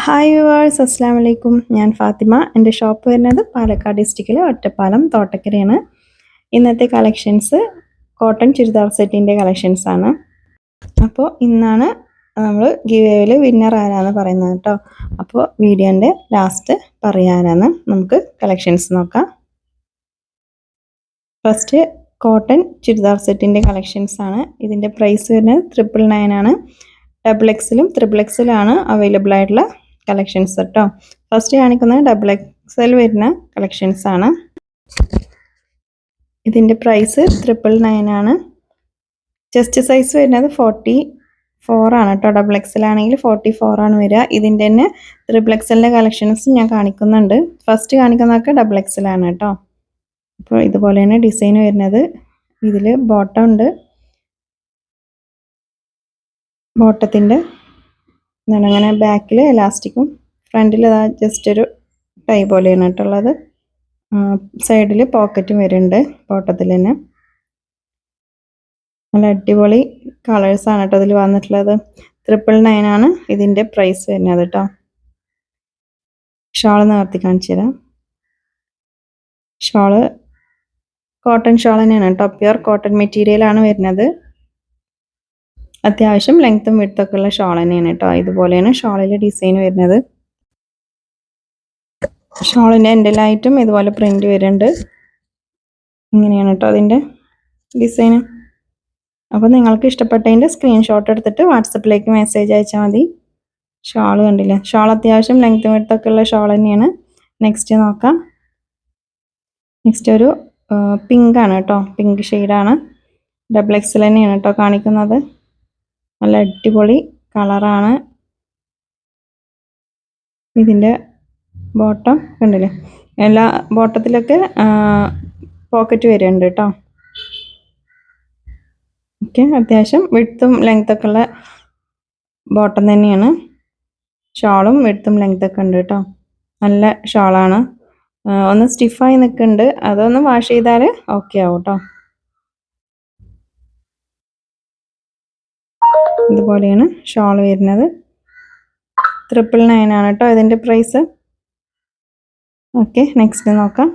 Hi viewers, അസ്സാം വലൈക്കും. ഞാൻ ഫാത്തിമ. എൻ്റെ ഷോപ്പ് വരുന്നത് പാലക്കാട് ഡിസ്ട്രിക്റ്റിലെ ഒറ്റപ്പാലം തോട്ടക്കരയാണ്. ഇന്നത്തെ കളക്ഷൻസ് കോട്ടൺ ചുരിദാർ സെറ്റിൻ്റെ കളക്ഷൻസാണ്. അപ്പോൾ ഇന്നാണ് നമ്മൾ ഗിവ് എവേയിൽ വിന്നർ ആരാന്ന് പറയുന്നത് കേട്ടോ. അപ്പോൾ വീഡിയോൻ്റെ ലാസ്റ്റ് പറയാനാണ്. നമുക്ക് കളക്ഷൻസ് നോക്കാം. ഫസ്റ്റ് കോട്ടൺ ചുരിദാർ സെറ്റിൻ്റെ കളക്ഷൻസാണ്. ഇതിൻ്റെ പ്രൈസ് വരുന്നത് 999 ആണ്. ഡബിൾ എക്സിലും ത്രിബിൾ എക്സിലും ആണ് അവൈലബിൾ ആയിട്ടുള്ള കളക്ഷൻസ് കേട്ടോ. ഫസ്റ്റ് കാണിക്കുന്നത് ഡബിൾ എക്സൽ വരുന്ന കളക്ഷൻസ് ആണ്. ഇതിൻ്റെ പ്രൈസ് 999 ആണ്. ചെസ്റ്റ് സൈസ് വരുന്നത് 44 ആണ് കേട്ടോ. ഡബിൾ എക്സൽ ആണെങ്കിൽ 44 ആണ് വരിക. ഇതിൻ്റെ തന്നെ ത്രിബിൾ എക്സലിൻ്റെ കളക്ഷൻസ് ഞാൻ കാണിക്കുന്നുണ്ട്. ഫസ്റ്റ് കാണിക്കുന്നതൊക്കെ ഡബിൾ എക്സൽ ആണ് കേട്ടോ. അപ്പോൾ ഇതുപോലെയാണ് ഡിസൈൻ വരുന്നത്. ഇതിൽ ബോട്ടം ഉണ്ട്. ബോട്ടത്തിൻ്റെ അങ്ങനെ ബാക്കിൽ എലാസ്റ്റിക്കും ഫ്രണ്ടിൽ ജസ്റ്റ് ഒരു ടൈ പോലെയാണ് കേട്ടുള്ളത്. സൈഡിൽ പോക്കറ്റും വരുന്നുണ്ട് ബോട്ടത്തിൽ തന്നെ. നല്ല അടിപൊളി കളേഴ്സാണ് കേട്ടോ ഇതിൽ വന്നിട്ടുള്ളത്. 999 ആണ് ഇതിൻ്റെ പ്രൈസ് വരുന്നത് കേട്ടോ. ഷാൾ നിവർത്തി കാണിച്ചു തരാം. ഷാള് കോട്ടൺ ഷാൾ തന്നെയാണ് കേട്ടോ. പ്യുർ കോട്ടൺ മെറ്റീരിയലാണ് വരുന്നത്. അത്യാവശ്യം ലെങ്ത്തും വിഡ്ത്തൊക്കെ ഉള്ള ഷാൾ തന്നെയാണ് കേട്ടോ. ഇതുപോലെയാണ് ഷാളിലെ ഡിസൈൻ വരുന്നത്. ഷാളിൻ്റെ എൻഡിലായിട്ടും ഇതുപോലെ പ്രിന്റ് വരുന്നുണ്ട്. ഇങ്ങനെയാണ് കേട്ടോ അതിൻ്റെ ഡിസൈൻ. അപ്പോൾ നിങ്ങൾക്ക് ഇഷ്ടപ്പെട്ടതിൻ്റെ സ്ക്രീൻഷോട്ട് എടുത്തിട്ട് വാട്സപ്പിലേക്ക് മെസ്സേജ് അയച്ചാൽ മതി. ഷാൾ കണ്ടില്ലേ, ഷാൾ അത്യാവശ്യം ലെങ്ത്തും വിഡ്ത്തൊക്കെ ഉള്ള ഷാൾ തന്നെയാണ്. നെക്സ്റ്റ് നോക്കാം. നെക്സ്റ്റ് ഒരു പിങ്ക് ആണ് കേട്ടോ. പിങ്ക് ഷെയ്ഡാണ്. ഡബിൾ എക്സൽ തന്നെയാണ് കേട്ടോ കാണിക്കുന്നത്. നല്ല അടിപൊളി കളറാണ്. ഇതിൻ്റെ ബോട്ടം കണ്ടില്ലേ, എല്ലാ ബോട്ടത്തിലൊക്കെ പോക്കറ്റ് വരുന്നുണ്ട് കേട്ടോ. ഓക്കെ, അത്യാവശ്യം വിഡ്ത്തും ലെങ്ത്തൊക്കെ ഉള്ള ബോട്ടം തന്നെയാണ്. ഷാളും വിഡ്ത്തും ലെങ്ത്തൊക്കെ ഉണ്ട് കേട്ടോ. നല്ല ഷാളാണ്. ഒന്ന് സ്റ്റിഫായി നിൽക്കുന്നുണ്ട്. അതൊന്ന് വാഷ് ചെയ്താൽ ഓക്കെ ആവും കേട്ടോ. ഇതുപോലെയാണ് ഷാൾ വരുന്നത്. 999 ആണ് കേട്ടോ ഇതിൻ്റെ പ്രൈസ്. ഓക്കെ, നെക്സ്റ്റ് നോക്കാം.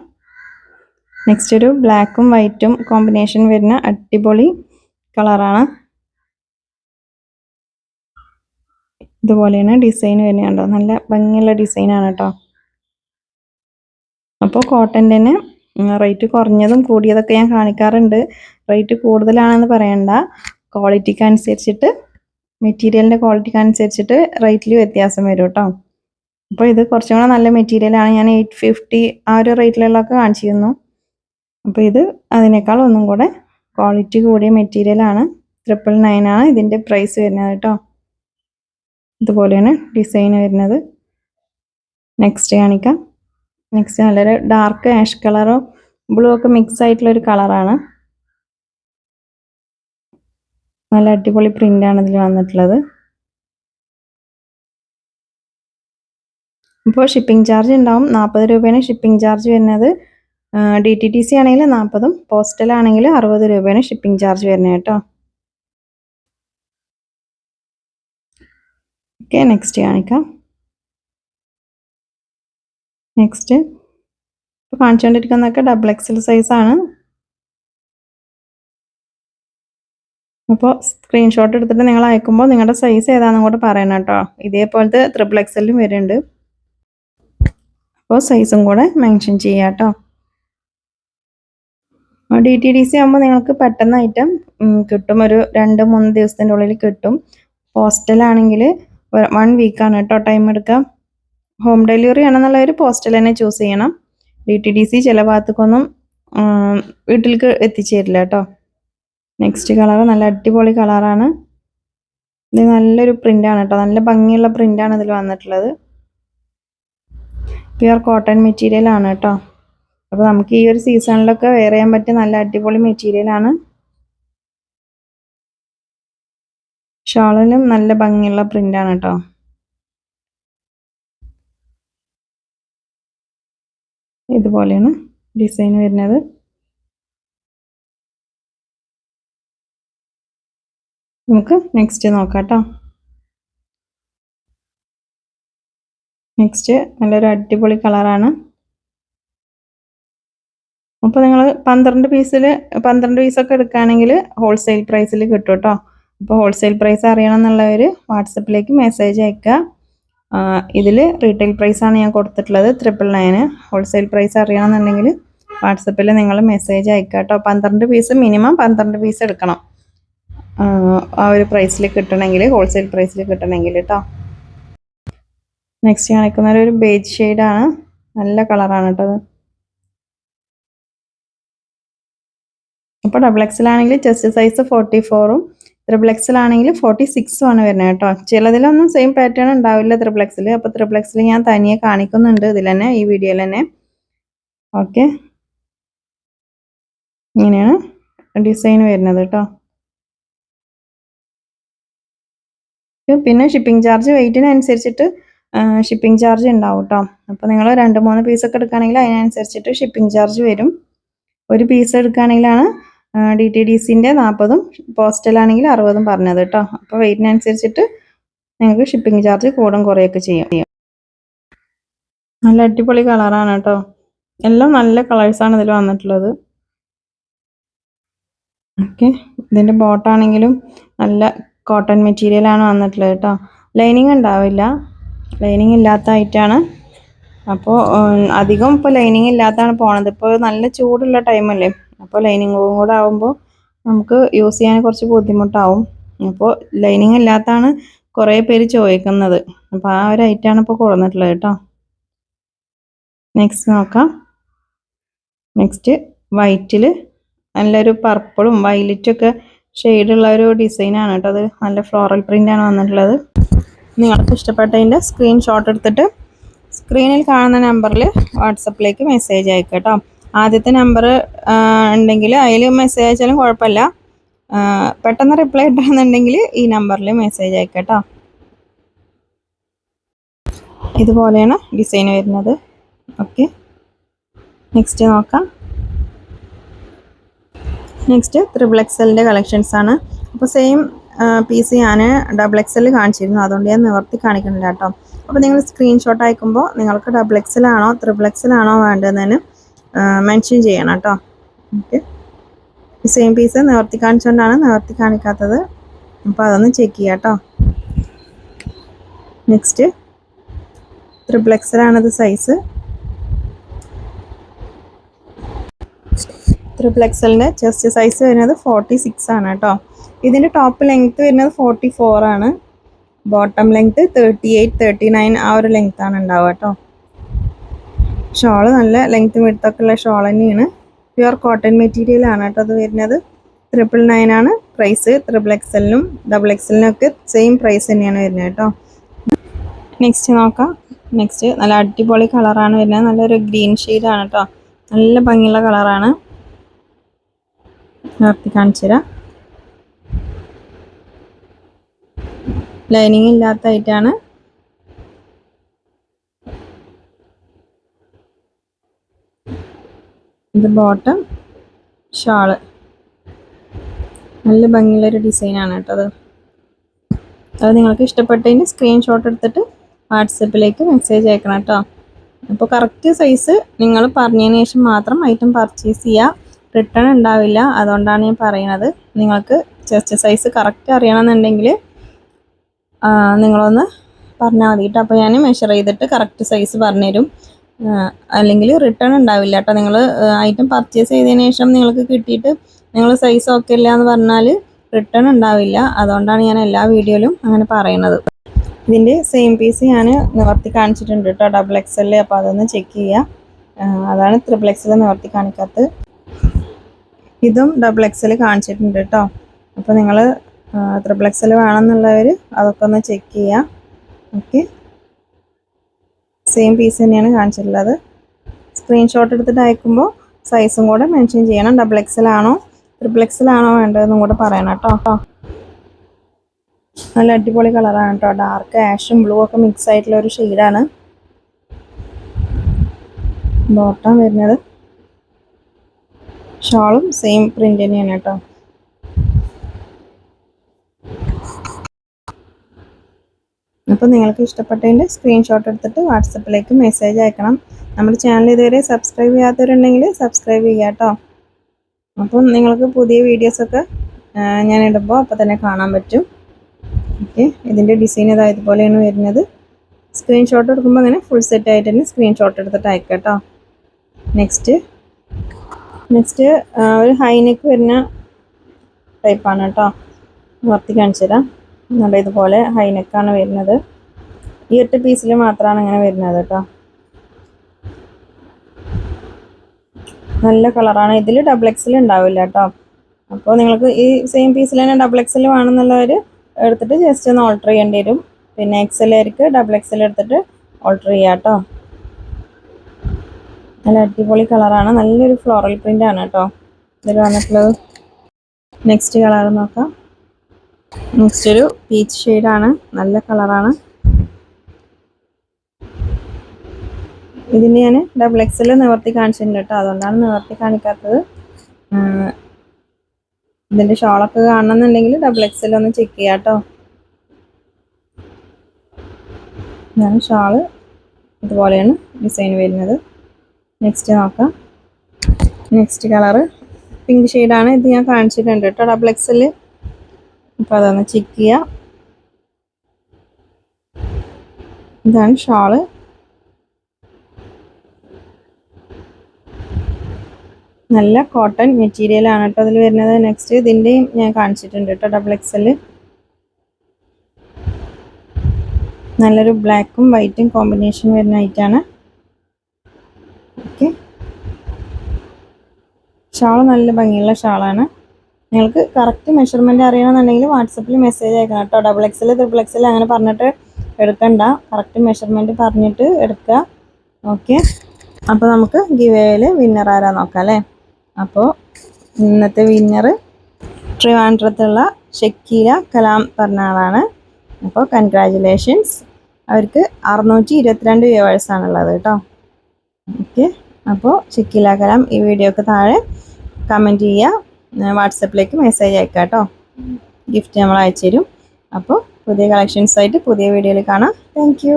നെക്സ്റ്റ് ഒരു ബ്ലാക്കും വൈറ്റും കോമ്പിനേഷൻ വരുന്ന അടിപൊളി കളറാണ്. ഇതുപോലെയാണ് ഡിസൈൻ വരുന്നത് കേട്ടോ. നല്ല ഭംഗിയുള്ള ഡിസൈനാണ് കേട്ടോ. അപ്പോൾ കോട്ടൻ്റെ തന്നെ റേറ്റ് കുറഞ്ഞതും കൂടിയതൊക്കെ ഞാൻ കാണിക്കാറുണ്ട്. റേറ്റ് കൂടുതലാണെന്ന് പറയണ്ട. ക്വാളിറ്റിക്ക് അനുസരിച്ചിട്ട്, മെറ്റീരിയലിൻ്റെ ക്വാളിറ്റിക്ക് അനുസരിച്ചിട്ട് റേറ്റിൽ വ്യത്യാസം വരും കേട്ടോ. അപ്പോൾ ഇത് കുറച്ചും കൂടെ നല്ല മെറ്റീരിയലാണ്. ഞാൻ 850 ആ ഒരു റേറ്റിലുള്ളതൊക്കെ കാണിച്ചിരുന്നു. അപ്പോൾ ഇത് അതിനേക്കാൾ ഒന്നും കൂടെ ക്വാളിറ്റി കൂടിയ മെറ്റീരിയലാണ്. 999 ആണ് ഇതിൻ്റെ പ്രൈസ് വരുന്നത് കേട്ടോ. ഇതുപോലെയാണ് ഡിസൈൻ വരുന്നത്. നെക്സ്റ്റ് കാണിക്കാം. നെക്സ്റ്റ് നല്ലൊരു ഡാർക്ക് ആഷ് കളറോ ബ്ലൂ ഒക്കെ മിക്സ് ആയിട്ടുള്ളൊരു കളറാണ്. നല്ല അടിപൊളി പ്രിൻ്റാണ് ഇതിൽ വന്നിട്ടുള്ളത്. ഇപ്പോൾ ഷിപ്പിംഗ് ചാർജ് ഉണ്ടാവും. 40 രൂപയാണ് ഷിപ്പിംഗ് ചാർജ് വരുന്നത്. DTDC ആണെങ്കിൽ 40, പോസ്റ്റലാണെങ്കിൽ 60 രൂപയാണ് ഷിപ്പിംഗ് ചാർജ് വരുന്നത് കേട്ടോ. ഓക്കെ, നെക്സ്റ്റ് കാണിക്കാം. നെക്സ്റ്റ് ഇപ്പോൾ കാണിച്ചുകൊണ്ടിരിക്കുന്നതൊക്കെ ഡബിൾ എക്സൽ സൈസാണ്. അപ്പോൾ സ്ക്രീൻഷോട്ട് എടുത്തിട്ട് നിങ്ങൾ അയക്കുമ്പോൾ നിങ്ങളുടെ സൈസ് ഏതാണെന്നും കൂടെ പറയണം കേട്ടോ. ഇതേപോലത്തെ ത്രിബിൾ എക്സലും വരുന്നുണ്ട്. അപ്പോൾ സൈസും കൂടെ മെൻഷൻ ചെയ്യാം കേട്ടോ. DTDC ആകുമ്പോൾ നിങ്ങൾക്ക് പെട്ടെന്ന് ഐറ്റം കിട്ടും. ഒരു 2-3 ദിവസത്തിൻ്റെ ഉള്ളിൽ കിട്ടും. പോസ്റ്റലാണെങ്കിൽ 1 വീക്കാണ് കേട്ടോ ടൈം എടുക്കുക. ഹോം ഡെലിവറി ആണെന്നുള്ളവർ പോസ്റ്റൽ തന്നെ ചൂസ് ചെയ്യണം. DTDC ചില ഭാഗത്തേക്കൊന്നും വീട്ടിലേക്ക് എത്തിച്ചു തരില്ല കേട്ടോ. നെക്സ്റ്റ് കളർ നല്ല അടിപൊളി കളറാണ്. ഇത് നല്ലൊരു പ്രിൻ്റാണ് കേട്ടോ. നല്ല ഭംഗിയുള്ള പ്രിൻ്റാണ് ഇതിൽ വന്നിട്ടുള്ളത്. പ്യുർ കോട്ടൺ മെറ്റീരിയൽ ആണ് കേട്ടോ. അപ്പോൾ നമുക്ക് ഈ ഒരു സീസണിലൊക്കെ വെയർ ചെയ്യാൻ പറ്റിയ നല്ല അടിപൊളി മെറ്റീരിയലാണ്. ഷാളിലും നല്ല ഭംഗിയുള്ള പ്രിൻ്റാണ് കേട്ടോ. ഇതുപോലെയാണ് ഡിസൈൻ വരുന്നത്. നമുക്ക് നെക്സ്റ്റ് നോക്കാം കേട്ടോ. നെക്സ്റ്റ് നല്ലൊരു അടിപൊളി കളറാണ്. അപ്പോൾ നിങ്ങൾ 12 പീസൊക്കെ എടുക്കുകയാണെങ്കിൽ ഹോൾസെയിൽ പ്രൈസിൽ കിട്ടും കേട്ടോ. അപ്പോൾ ഹോൾസെയിൽ പ്രൈസ് അറിയണം എന്നുള്ളവർ വാട്സപ്പിലേക്ക് മെസ്സേജ് അയക്കുക. ഇതിൽ റീറ്റെയിൽ പ്രൈസാണ് ഞാൻ കൊടുത്തിട്ടുള്ളത് 999. ഹോൾസെയിൽ പ്രൈസ് അറിയണമെന്നുണ്ടെങ്കിൽ വാട്സപ്പിൽ നിങ്ങൾ മെസ്സേജ് അയക്കുക കേട്ടോ. 12 പീസ് മിനിമം 12 പീസ് എടുക്കണം ആ ഒരു പ്രൈസിൽ കിട്ടണമെങ്കിൽ, ഹോൾസെയിൽ പ്രൈസിൽ കിട്ടണമെങ്കിൽ കേട്ടോ. നെക്സ്റ്റ് കാണിക്കുന്ന ഒരു ബേജ് ഷെയ്ഡാണ്. നല്ല കളറാണ് കേട്ടോ അത്. അപ്പോൾ XXL ആണെങ്കിൽ ചെസ്റ്റ് സൈസ് 44ഉം XXL ആണെങ്കിൽ 46ഉം ആണ് വരുന്നത് കേട്ടോ. ചിലതിലൊന്നും സെയിം പാറ്റേൺ ഉണ്ടാവില്ല XXL. അപ്പോൾ XXL ഞാൻ തനിയെ കാണിക്കുന്നുണ്ട് ഇതിൽ തന്നെ, ഈ വീഡിയോയിൽ തന്നെ. ഓക്കെ, ഇങ്ങനെയാണ് ഡിസൈൻ വരുന്നത് കേട്ടോ. പിന്നെ ഷിപ്പിംഗ് ചാർജ് വെയിറ്റിനനുസരിച്ചിട്ട് ഷിപ്പിംഗ് ചാർജ് ഉണ്ടാവും കേട്ടോ. അപ്പോൾ നിങ്ങൾ 2-3 പീസൊക്കെ എടുക്കുകയാണെങ്കിൽ അതിനനുസരിച്ചിട്ട് ഷിപ്പിംഗ് ചാർജ് വരും. ഒരു പീസ് എടുക്കുകയാണെങ്കിലാണ് DTDCൻ്റെ 40ഉം പോസ്റ്റലാണെങ്കിൽ 60ഉം പറഞ്ഞത് കേട്ടോ. അപ്പോൾ വെയിറ്റിനനുസരിച്ചിട്ട് നിങ്ങൾക്ക് ഷിപ്പിംഗ് ചാർജ് കൂടും കുറയൊക്കെ ചെയ്യും. നല്ല അടിപൊളി കളറാണ് കേട്ടോ. എല്ലാം നല്ല കളേഴ്സാണ് ഇതിൽ വന്നിട്ടുള്ളത്. ഓക്കെ, ഇതിൻ്റെ ബോട്ടാണെങ്കിലും നല്ല കോട്ടൺ മെറ്റീരിയലാണ് വന്നിട്ടുള്ളത് കേട്ടോ. ലൈനിങ് ഉണ്ടാവില്ല, ലൈനിങ് ഇല്ലാത്തതായിട്ടാണ്. അപ്പോൾ അധികം ഇപ്പോൾ ലൈനിങ് ഇല്ലാത്തതാണ് പോണത്. ഇപ്പോൾ നല്ല ചൂടുള്ള ടൈമല്ലേ, അപ്പോൾ ലൈനിങ്ങും കൂടെ ആകുമ്പോൾ നമുക്ക് യൂസ് ചെയ്യാൻ കുറച്ച് ബുദ്ധിമുട്ടാവും. അപ്പോൾ ലൈനിങ് ഇല്ലാത്തതാണ് കുറേ പേര് ചോദിക്കുന്നത്. അപ്പോൾ ആ ഒരു ഐറ്റമാണ് ഇപ്പോൾ കൊടുത്തിട്ടുള്ളത് കേട്ടോ. നെക്സ്റ്റ് നോക്കാം. നെക്സ്റ്റ് വൈറ്റിൽ നല്ലൊരു പർപ്പിളും വയലറ്റൊക്കെ ഷെയ്ഡുള്ള ഒരു ഡിസൈനാണ് കേട്ടോ. അത് നല്ല ഫ്ലോറൽ പ്രിൻ്റാണ് വന്നിട്ടുള്ളത്. നിങ്ങൾക്ക് ഇഷ്ടപ്പെട്ടതിൻ്റെ സ്ക്രീൻഷോട്ട് എടുത്തിട്ട് സ്ക്രീനിൽ കാണുന്ന നമ്പറിൽ വാട്സപ്പിലേക്ക് മെസ്സേജ് അയക്കുക കേട്ടോ. ആദ്യത്തെ നമ്പർ ഉണ്ടെങ്കിൽ അതിൽ മെസ്സേജ് അയച്ചാലും കുഴപ്പമില്ല. പെട്ടെന്ന് റിപ്ലൈ ഇട്ടാണെന്നുണ്ടെങ്കിൽ ഈ നമ്പറിൽ മെസ്സേജ് അയക്കുക കേട്ടോ. ഇതുപോലെയാണ് ഡിസൈൻ വരുന്നത്. ഓക്കെ, നെക്സ്റ്റ് നോക്കാം. നെക്സ്റ്റ് XXLൻ്റെ കളക്ഷൻസ് ആണ്. അപ്പോൾ സെയിം പീസ് ഞാൻ XXL കാണിച്ചിരുന്നു, അതുകൊണ്ട് ഞാൻ നിവർത്തി കാണിക്കുന്നില്ല കേട്ടോ. അപ്പോൾ നിങ്ങൾ സ്ക്രീൻഷോട്ട് അയക്കുമ്പോൾ നിങ്ങൾക്ക് XXL ആണോ XXL ആണോ വേണ്ടതെന്ന് മെൻഷൻ ചെയ്യണം കേട്ടോ. ഓക്കെ, ഈ സെയിം പീസ് നിവർത്തി കാണിച്ചുകൊണ്ടാണ് നിവർത്തി കാണിക്കാത്തത്. അപ്പോൾ അതൊന്ന് ചെക്ക് ചെയ്യാം കേട്ടോ. നെക്സ്റ്റ് XXL ആണത് സൈസ്. XXLൻ്റെ ചെസ്റ്റ് സൈസ് വരുന്നത് 46 ആണ് കേട്ടോ. ഇതിൻ്റെ ടോപ്പ് ലെങ്ത്ത് വരുന്നത് 44 ആണ്. ബോട്ടം ലെങ്ത്ത് 38, 39 ആ ഒരു ലെങ്ത്താണ് ഉണ്ടാവുക കേട്ടോ. ഷോള് നല്ല ലെങ്ത്തും വിഡ്ത്തൊക്കെ ഉള്ള ഷോൾ തന്നെയാണ്. പ്യുവർ കോട്ടൺ മെറ്റീരിയൽ ആണ് കേട്ടോ അത് വരുന്നത്. 999 ആണ് പ്രൈസ്. XXLനും XXLനും ഒക്കെ സെയിം പ്രൈസ് തന്നെയാണ് വരുന്നത് കേട്ടോ. നെക്സ്റ്റ് നോക്കാം. നെക്സ്റ്റ് നല്ല അടിപൊളി കളറാണ് വരുന്നത്. നല്ലൊരു ഗ്രീൻ ഷെയ്ഡാണ് കേട്ടോ. നല്ല ഭംഗിയുള്ള കളറാണ്. നിർത്തി കാണിച്ചു തരാം. ലൈനിങ് ഇല്ലാത്തതായിട്ടാണ്. ഇത് ബോട്ടം, ഷാള്. നല്ല ഭംഗിയുള്ളൊരു ഡിസൈനാണ് കേട്ടോ അത്. അത് നിങ്ങൾക്ക് ഇഷ്ടപ്പെട്ടതിന് സ്ക്രീൻഷോട്ട് എടുത്തിട്ട് വാട്സപ്പിലേക്ക് മെസ്സേജ് അയക്കണം കേട്ടോ. അപ്പോൾ കറക്റ്റ് സൈസ് നിങ്ങൾ പറഞ്ഞതിന് ശേഷം മാത്രം ഐറ്റം പർച്ചേസ് ചെയ്യുക. റിട്ടേൺ ഉണ്ടാവില്ല, അതുകൊണ്ടാണ് ഞാൻ പറയുന്നത്. നിങ്ങൾക്ക് ചെസ്റ്റ് സൈസ് കറക്റ്റ് അറിയണമെന്നുണ്ടെങ്കിൽ നിങ്ങളൊന്ന് പറഞ്ഞാൽ മതി കേട്ടോ. അപ്പോൾ ഞാൻ മെഷർ ചെയ്തിട്ട് കറക്റ്റ് സൈസ് പറഞ്ഞുതരും. അല്ലെങ്കിൽ റിട്ടേൺ ഉണ്ടാവില്ല കേട്ടോ. നിങ്ങൾ ഐറ്റം പർച്ചേസ് ചെയ്തതിന് ശേഷം നിങ്ങൾക്ക് കിട്ടിയിട്ട് നിങ്ങൾ സൈസ് ഓക്കെ ഇല്ല എന്ന് പറഞ്ഞാൽ റിട്ടേൺ ഉണ്ടാവില്ല. അതുകൊണ്ടാണ് ഞാൻ എല്ലാ വീഡിയോയിലും അങ്ങനെ പറയുന്നത്. ഇതിൻ്റെ സെയിം പീസ് ഞാൻ നിവർത്തി കാണിച്ചിട്ടുണ്ട് കേട്ടോ XXL. അപ്പോൾ അതൊന്ന് ചെക്ക് ചെയ്യുക. അതാണ് XXL നിവർത്തി കാണിക്കാത്തത്. ഇതും XXL കാണിച്ചിട്ടുണ്ട് കേട്ടോ. അപ്പോൾ നിങ്ങൾ XXL വേണമെന്നുള്ളവർ അതൊക്കെ ഒന്ന് ചെക്ക് ചെയ്യുക. ഓക്കെ, സെയിം പീസ് തന്നെയാണ് കാണിച്ചിട്ടുള്ളത്. സ്ക്രീൻഷോട്ട് എടുത്തിട്ട് അയക്കുമ്പോൾ സൈസും കൂടെ മെൻഷൻ ചെയ്യണം. XXL ആണോ XXL ആണോ വേണ്ടതെന്നും കൂടെ പറയണം കേട്ടോ. നല്ല അടിപൊളി കളറാണ് കേട്ടോ. ഡാർക്ക് ആഷും ബ്ലൂ ഒക്കെ മിക്സ് ആയിട്ടുള്ള ഒരു ഷെയ്ഡാണ്. ബോട്ടം വരുന്നത്, ഷാളും സെയിം പ്രിന്റ് തന്നെയാണ് കേട്ടോ. അപ്പോൾ നിങ്ങൾക്ക് ഇഷ്ടപ്പെട്ടതിൻ്റെ സ്ക്രീൻഷോട്ട് എടുത്തിട്ട് വാട്സപ്പിലേക്ക് മെസ്സേജ് അയക്കണം. നമ്മുടെ ചാനൽ ഇതുവരെ സബ്സ്ക്രൈബ് ചെയ്യാത്തവരുണ്ടെങ്കിൽ സബ്സ്ക്രൈബ് ചെയ്യുക കേട്ടോ. അപ്പം നിങ്ങൾക്ക് പുതിയ വീഡിയോസൊക്കെ ഞാൻ ഇടുമ്പോൾ അപ്പോൾ തന്നെ കാണാൻ പറ്റും. ഓക്കെ, ഇതിൻ്റെ ഡിസൈൻ ഇതുപോലെയാണ് വരുന്നത്. സ്ക്രീൻഷോട്ട് എടുക്കുമ്പോൾ അങ്ങനെ ഫുൾ സെറ്റ് ആയിട്ട് തന്നെ സ്ക്രീൻഷോട്ട് എടുത്തിട്ട് അയക്കാം കേട്ടോ. നെക്സ്റ്റ് ഒരു ഹൈനെക്ക് വരുന്ന ടൈപ്പാണ് കേട്ടോ. നിർത്തി കാണിച്ചു തരാം. നല്ല ഇതുപോലെ ഹൈനെക്കാണ് വരുന്നത്. ഈ ഒറ്റ പീസിൽ മാത്രമാണ് ഇങ്ങനെ വരുന്നത് കേട്ടോ. നല്ല കളറാണ്. ഇതിൽ ഡബിൾ എക്സൽ ഉണ്ടാവില്ല കേട്ടോ. അപ്പോൾ നിങ്ങൾക്ക് ഈ സെയിം പീസിൽ തന്നെ ഡബിൾ എക്സൽ വേണമെന്നുള്ളവർ എടുത്തിട്ട് ജസ്റ്റ് ഒന്ന് ഓൾട്ടർ ചെയ്യേണ്ടി വരും. പിന്നെ എക്സലായിരിക്കും ഡബിൾ എക്സൽ എടുത്തിട്ട് ഓൾട്ടർ ചെയ്യാം കേട്ടോ. നല്ല അടിപൊളി കളറാണ്. നല്ലൊരു ഫ്ലോറൽ പ്രിൻ്റ് ആണ് കേട്ടോ ഇതിൽ വന്നിട്ടുള്ളത്. നെക്സ്റ്റ് കളർ നോക്കാം. നെക്സ്റ്റ് ഒരു പീച്ച് ഷെയ്ഡാണ്. നല്ല കളറാണ്. ഇതിന് ഞാൻ ഡബിൾ എക്സൽ നിവർത്തി കാണിച്ചിട്ടുണ്ട് കേട്ടോ. അതുകൊണ്ടാണ് നിവർത്തി കാണിക്കാത്തത്. ഇതിൻ്റെ ഷോളൊക്കെ കാണണമെന്നുണ്ടെങ്കിൽ ഡബിൾ എക്സൽ ഒന്ന് ചെക്ക് ചെയ്യാം കേട്ടോ. ഞാൻ ഷാള് ഇതുപോലെയാണ് ഡിസൈൻ വരുന്നത്. നെക്സ്റ്റ് നോക്കാം. നെക്സ്റ്റ് കളറ് പിങ്ക് ഷെയ്ഡാണ്. ഇത് ഞാൻ കാണിച്ചിട്ടുണ്ട് കേട്ടോ ഡബിൾ എക്സൽ. അപ്പോൾ അതൊന്ന് ചെക്ക് ചെയ്യുക. ഇതാണ് ഷാള്. നല്ല കോട്ടൺ മെറ്റീരിയലാണ് കേട്ടോ അതിൽ വരുന്നത്. നെക്സ്റ്റ് ഇതിൻ്റെയും ഞാൻ കാണിച്ചിട്ടുണ്ട് കേട്ടോ ഡബിൾ എക്സൽ. നല്ലൊരു ബ്ലാക്കും വൈറ്റും കോമ്പിനേഷൻ വരുന്ന ഐറ്റാണ്. ഓക്കെ, ഷാൾ നല്ല ഭംഗിയുള്ള ഷാളാണ്. നിങ്ങൾക്ക് കറക്റ്റ് മെഷർമെൻറ്റ് അറിയണമെന്നുണ്ടെങ്കിൽ വാട്സപ്പിൽ മെസ്സേജ് അയക്കണം കേട്ടോ. ഡബിൾ എക്സൽ ട്രിപ്പിൾ എക്സൽ അങ്ങനെ പറഞ്ഞിട്ട് എടുക്കണ്ട. കറക്റ്റ് മെഷർമെൻറ്റ് പറഞ്ഞിട്ട് എടുക്കുക. ഓക്കെ, അപ്പോൾ നമുക്ക് ഗിവേയിൽ വിന്നർ ആരാ നോക്കാം അല്ലേ. അപ്പോൾ ഇന്നത്തെ വിന്നർ ട്രിവാൻഡ്രത്തുള്ള ഷക്കീല കലാം പറഞ്ഞ ആളാണ്. അപ്പോൾ കൺഗ്രാജുലേഷൻസ്. അവർക്ക് 622 വ്യൂവേഴ്സാണുള്ളത് കേട്ടോ. ഓക്കെ, അപ്പോൾ ഷക്കീല കലാം ഈ വീഡിയോക്ക് താഴെ കമൻറ്റ് ചെയ്യുക. വാട്സപ്പിലേക്ക് മെസ്സേജ് അയക്കാം കേട്ടോ. ഗിഫ്റ്റ് നമ്മൾ അയച്ചു തരും. അപ്പോൾ പുതിയ കളക്ഷൻസായിട്ട് പുതിയ വീഡിയോയിൽ കാണാം. താങ്ക്